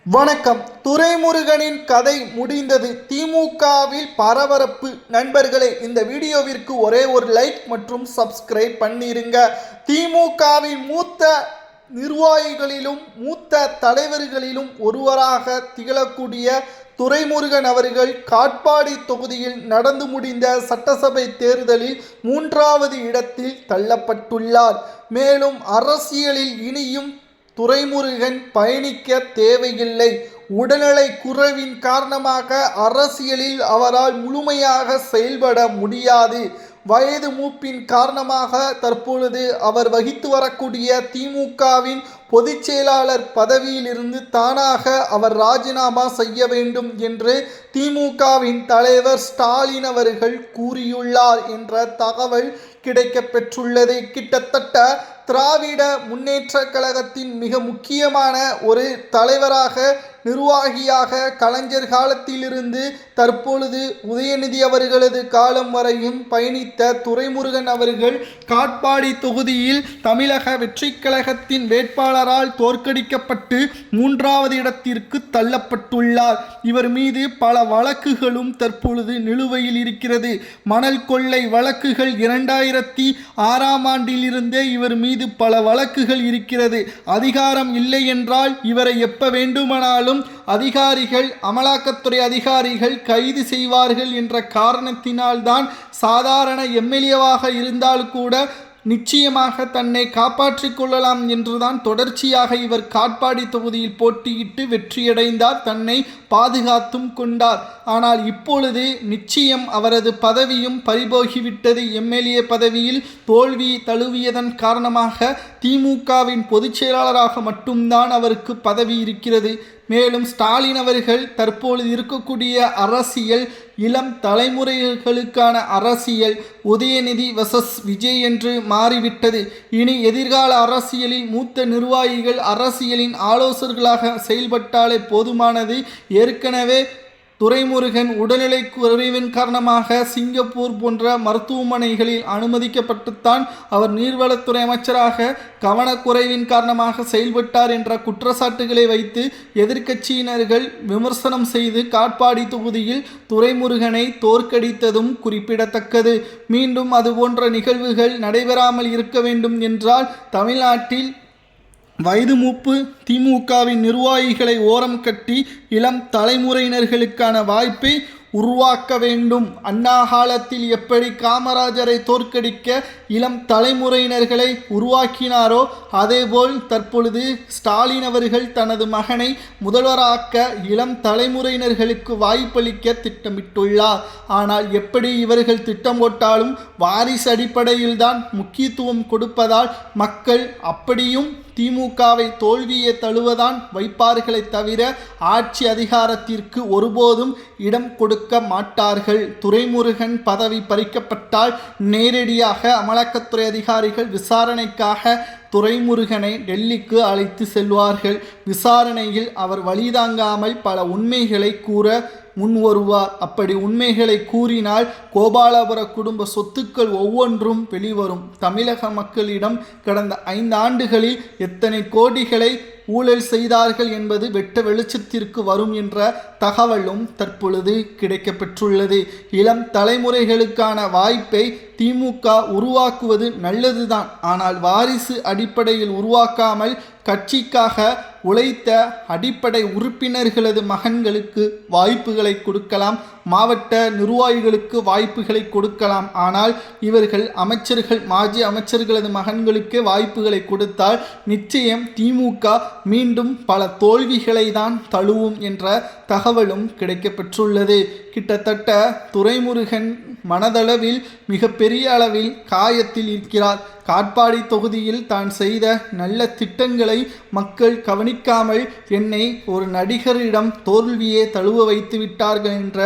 வணக்கம். துரைமுருகனின் கதை முடிந்தது. திமுகவில் பரபரப்பு. நண்பர்களே, இந்த வீடியோவிற்கு ஒரே ஒரு லைக் மற்றும் சப்ஸ்கிரைப் பண்ணிருங்க. திமுகவின் மூத்த நிர்வாகிகளிலும் மூத்த தலைவர்களிலும் ஒருவராக திகழக்கூடிய துரைமுருகன் அவர்கள் காட்பாடி தொகுதியில் நடந்து முடிந்த சட்டசபை தேர்தலில் 3வது இடத்தில் தள்ளப்பட்டுள்ளார். மேலும் அரசியலில் இனியும் துரைமுருகன் பயணிக்க தேவையில்லை. உடல்நலை குறைவின் காரணமாக அரசியலில் அவரால் முழுமையாக செயல்பட முடியாது. வயது மூப்பின் காரணமாக தற்பொழுது அவர் வகித்து வரக்கூடிய திமுகவின் பொதுச் செயலாளர் பதவியிலிருந்து தானாக அவர் ராஜினாமா செய்ய வேண்டும் என்று திமுகவின் தலைவர் ஸ்டாலின் அவர்கள் கூறியுள்ளார் என்ற தகவல் கிடைக்கப்பெற்றுள்ளது. கிட்டத்தட்ட திராவிட முன்னேற்ற கழகத்தின் மிக முக்கியமான ஒரு தலைவராக, நிர்வாகியாக கலைஞர் காலத்திலிருந்து தற்பொழுது உதயநிதி அவர்களது காலம் வரையும் பயணித்த துரைமுருகன் அவர்கள் காட்பாடி தொகுதியில் தமிழக வெற்றி கழகத்தின் வேட்பாளரால் தோற்கடிக்கப்பட்டு 3வது இடத்திற்கு தள்ளப்பட்டுள்ளார். இவர் மீது பல வழக்குகளும் தற்பொழுது நிலுவையில் இருக்கிறது. மணல் கொள்ளை வழக்குகள் 2006ஆம் ஆண்டிலிருந்தே இவர் மீது பல வழக்குகள் இருக்கிறது. அதிகாரம் இல்லை என்றால் இவரை எப்ப வேண்டுமானாலும் அதிகாரிகள், அமலாக்கத்துறை அதிகாரிகள் கைது செய்வார்கள் என்ற காரணத்தினால்தான் சாதாரண எம்எல்ஏவாக இருந்தால் கூட நிச்சயமாக தன்னை காப்பாற்றிக் கொள்ளலாம் என்றுதான் தொடர்ச்சியாக இவர் காட்பாடி தொகுதியில் போட்டியிட்டு வெற்றியடைந்தார், தன்னை பாதுகாத்தும் கொண்டார். ஆனால் இப்பொழுது நிச்சயம் அவரது பதவியும் பறிபோகிவிட்டது. எம்எல்ஏ பதவியில் தோல்வி தழுவியதன் காரணமாக திமுகவின் பொதுச் செயலாளராக மட்டும்தான் அவருக்கு பதவி இருக்கிறது. மேலும் ஸ்டாலின் அவர்கள் தற்பொழுது இருக்கக்கூடிய அரசியல் இளம் தலைமுறைகளுக்கான அரசியல் உதயநிதி வர்சஸ் விஜய் என்று மாறிவிட்டது. இனி எதிர்கால அரசியலில் மூத்த நிர்வாகிகள் அரசியலின் ஆலோசகர்களாக செயல்பட்டாலே போதுமானது. ஏற்கனவே துரைமுருகன் உடல்நிலை குறைவின் காரணமாக சிங்கப்பூர் போன்ற மருத்துவமனைகளில் அனுமதிக்கப்பட்டுத்தான் அவர் நீர்வளத்துறை அமைச்சராக கவனக்குறைவின் காரணமாக செயல்பட்டார் என்ற குற்றச்சாட்டுகளை வைத்து எதிர்க்கட்சியினர்கள் விமர்சனம் செய்து காட்பாடி தொகுதியில் துரைமுருகனை தோற்கடித்ததும் குறிப்பிடத்தக்கது. மீண்டும் அதுபோன்ற நிகழ்வுகள் நடைபெறாமல் இருக்க வேண்டும் என்றால் தமிழ்நாட்டில் வயது மூப்பு திமுகவின் நிர்வாகிகளை ஓரம் கட்டி இளம் தலைமுறையினர்களுக்கான வாய்ப்பை உருவாக்க வேண்டும். அண்ணா காலத்தில் எப்படி காமராஜரை தோற்கடிக்க இளம் தலைமுறையினர்களை உருவாக்கினாரோ அதேபோல் தற்பொழுது ஸ்டாலின் அவர்கள் தனது மகனை முதல்வராக்க இளம் தலைமுறையினர்களுக்கு வாய்ப்பளிக்க திட்டமிட்டுள்ளார். ஆனால் எப்படி இவர்கள் திட்டம் போட்டாலும் வாரிசு அடிப்படையில்தான் முக்கியத்துவம் கொடுப்பதால் மக்கள் அப்படியும் திமுகவை தோல்வியை தழுவதான் வைப்பார்களே தவிர ஆட்சி அதிகாரத்திற்கு ஒருபோதும் இடம் கொடுக்க மாட்டார்கள். துரைமுருகன் பதவி பறிக்கப்பட்டால் நேரடியாக அமலாக்கத்துறை அதிகாரிகள் விசாரணைக்காக துரைமுருகனை டெல்லிக்கு அழைத்து செல்வார்கள். விசாரணையில் அவர் வழிதாங்காமல் பல உண்மைகளை கூற முன்வருவார். அப்படி உண்மைகளை கூறினால் கோபாலபுர குடும்ப சொத்துக்கள் ஒவ்வொன்றும் வெளிவரும். தமிழக மக்களிடம் கடந்த 5 ஆண்டுகளில் எத்தனை கோடிகளை ஊழல் செய்தார்கள் என்பது வெட்ட வெளிச்சத்திற்கு வரும் என்ற தகவலும் தற்பொழுது கிடைக்கப்பெற்றுள்ளது. இளம் தலைமுறைகளுக்கான வாய்ப்பை திமுக உருவாக்குவது நல்லதுதான். ஆனால் வாரிசு அடிப்படையில் உருவாக்காமல் கட்சிக்காக உழைத்த அடிப்படை உறுப்பினர்களது மகன்களுக்கு வாய்ப்புகளை கொடுக்கலாம், மாவட்ட நிர்வாகிகளுக்கு வாய்ப்புகளை கொடுக்கலாம். ஆனால் இவர்கள் அமைச்சர்கள், மாஜி அமைச்சர்களது மகன்களுக்கு வாய்ப்புகளை கொடுத்தால் நிச்சயம் திமுக மீண்டும் பல தோல்விகளை தான் தழுவும் என்ற தகவலும் கிடைக்கப்பெற்றுள்ளது. கிட்டத்தட்ட துரைமுருகன் மனதளவில் மிகப்பெரிய அளவில் காயத்தில் இருக்கிறார். காட்பாடி தொகுதியில் தான் செய்த நல்ல திட்டங்களை மக்கள் கவனிக்காமல் என்னை ஒரு நடிகரிடம் தோல்வியே தழுவ வைத்து விட்டார்கள் என்ற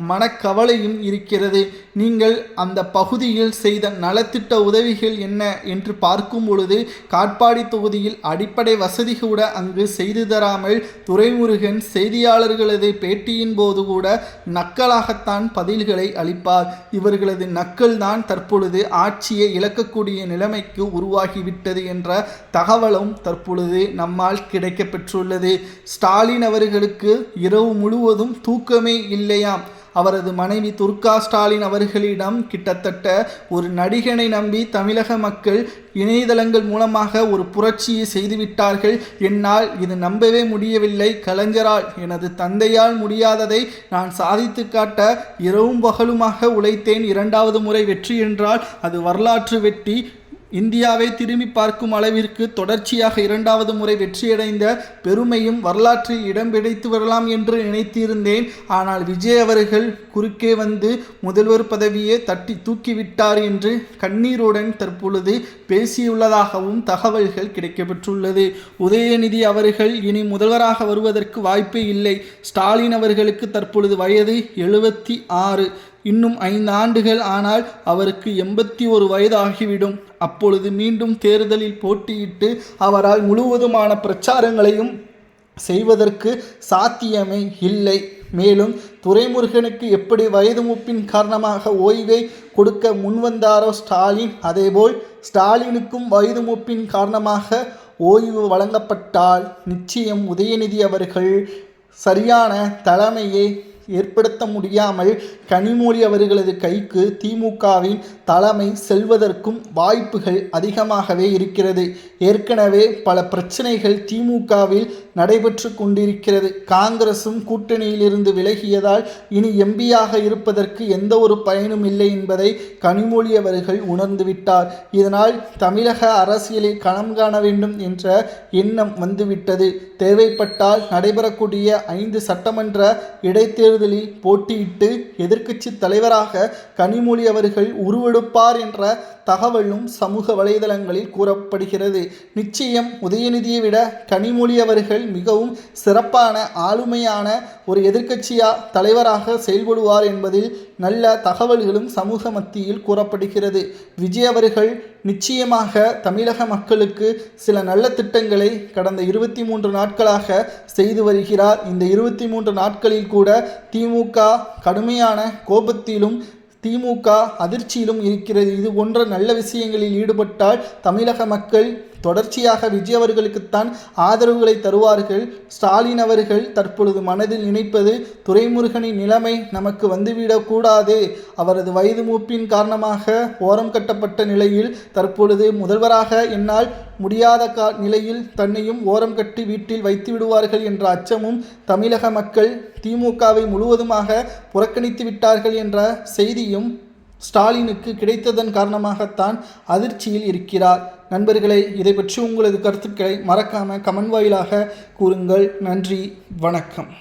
மனக்கவலையும் இருக்கிறது. நீங்கள் அந்த பகுதியில் செய்த நலத்திட்ட உதவிகள் என்ன என்று பார்க்கும் பொழுது காட்பாடி தொகுதியில் அடிப்படை வசதி கூட அங்கு செய்து தராமல் துரைமுருகன் செய்தியாளர்களது பேட்டியின் போது கூட நக்கலாகத்தான் பதில்களை அளிப்பார். இவர்களது நக்கல் தான் தற்பொழுது ஆட்சியை இழக்கக்கூடிய நிலைமைக்கு உருவாகிவிட்டது என்ற தகவலும் தற்பொழுது நம்மால் கிடைக்க பெற்றுள்ளது. ஸ்டாலின் அவர்களுக்கு இரவு முழுவதும் தூக்கமே இல்லையாம். அவரது மனைவி துர்கா ஸ்டாலின் அவர்களிடம் கிட்டத்தட்ட ஒரு நடிகனை நம்பி தமிழக மக்கள் இணையதளங்கள் மூலமாக ஒரு புரட்சியை செய்துவிட்டார்கள். என்னால் இது நம்பவே முடியவில்லை. கலைஞரால், எனது தந்தையால் முடியாததை நான் சாதித்து காட்ட இரவும் பகலுமாக உழைத்தேன். 2வது முறை வெற்றி என்றால் அது வரலாற்று வெற்றி. இந்தியாவை திரும்பி பார்க்கும் அளவிற்கு தொடர்ச்சியாக 2வது முறை வெற்றியடைந்த பெருமையும் வரலாற்றில் இடம் பிடித்து வரலாம் என்று நினைத்திருந்தேன். ஆனால் விஜய் அவர்கள் குறுக்கே வந்து முதல்வர் பதவியை தட்டி தூக்கிவிட்டார் என்று கண்ணீருடன் தற்பொழுது பேசியுள்ளதாகவும் தகவல்கள் கிடைக்கப்பெற்றுள்ளது. உதயநிதி அவர்கள் இனி முதல்வராக வருவதற்கு வாய்ப்பே இல்லை. ஸ்டாலின் அவர்களுக்கு தற்பொழுது வயது 76. இன்னும் 5 ஆண்டுகள் ஆனால் அவருக்கு 81 வயது ஆகிவிடும். அப்பொழுது மீண்டும் தேர்தலில் போட்டியிட்டு அவரால் முழுவதுமான பிரச்சாரங்களையும் செய்வதற்கு சாத்தியமே இல்லை. மேலும் துரைமுருகனுக்கு எப்படி வயது மூப்பின் காரணமாக ஓய்வை கொடுக்க முன்வந்தாரோ ஸ்டாலின், அதேபோல் ஸ்டாலினுக்கும் வயது மூப்பின் காரணமாக ஓய்வு வழங்கப்பட்டால் நிச்சயம் உதயநிதி அவர்கள் சரியான தலைமையை ஏற்படுத்த முடியாமல் கனிமொழி அவர்களது கைக்கு திமுகவின் தலைமை செல்வதற்கும் வாய்ப்புகள் அதிகமாகவே இருக்கிறது. ஏற்கனவே பல பிரச்சனைகள் திமுகவில் நடைபெற்று கொண்டிருக்கிறது. காங்கிரசும் கூட்டணியிலிருந்து விலகியதால் இனி எம்பியாக இருப்பதற்கு எந்த ஒரு பயனும் இல்லை என்பதை கனிமொழி அவர்கள் உணர்ந்துவிட்டார். இதனால் தமிழக அரசியலில் களம் காண வேண்டும் என்ற எண்ணம் வந்துவிட்டது. தேவைப்பட்டால் நடைபெறக்கூடிய 5 சட்டமன்ற இடைத்தேர்தலில் போட்டியிட்டு எதிர்க்கட்சி தலைவராக கனிமொழி அவர்கள் உருவெடுப்பார் என்ற தகவலும் சமூக வலைதளங்களில் கூறப்படுகிறது. நிச்சயம் உதயநிதியை விட கனிமொழி அவர்கள் மிகவும் சிறப்பான ஆளுமையான ஒரு எதிர்க்கட்சியா தலைவராக செயல்படுவார் என்பதில் நல்ல தகவல்களும் சமூக மத்தியில் கூறப்படுகிறது. விஜய் அவர்கள் நிச்சயமாக தமிழக மக்களுக்கு சில நல்ல திட்டங்களை கடந்த 23 நாட்களாக செய்து வருகிறார். இந்த 23 நாட்களில் கூட திமுக கடுமையான கோபத்திலும் திமுக அதிர்ச்சியிலும் இருக்கிறது. இது போன்ற நல்ல விஷயங்களில் ஈடுபட்டால் தமிழக மக்கள் தொடர்ச்சியாக விஜய் அவர்களுக்குத்தான் ஆதரவுகளை தருவார்கள். ஸ்டாலின் அவர்கள் தற்பொழுது மனதில் நினைப்பது துரைமுருகனின் நிலைமை நமக்கு வந்துவிடக்கூடாது. அவரது வயது மூப்பின் காரணமாக ஓரம் கட்டப்பட்ட நிலையில் தற்பொழுது முதல்வராக என்னால் முடியாத நிலையில் தன்னையும் ஓரம் கட்டி வீட்டில் வைத்து விடுவார்கள் என்ற அச்சமும் தமிழக மக்கள் திமுகவை முழுவதுமாக புறக்கணித்து விட்டார்கள் என்ற செய்தியும் ஸ்டாலினுக்கு கிடைத்ததன் காரணமாகத்தான் அதிர்ச்சியில் இருக்கிறார். நண்பர்களே, இதை பற்றி உங்களது கருத்துக்களை மறக்காமல் கமெண்ட் வாயிலாக கூறுங்கள். நன்றி, வணக்கம்.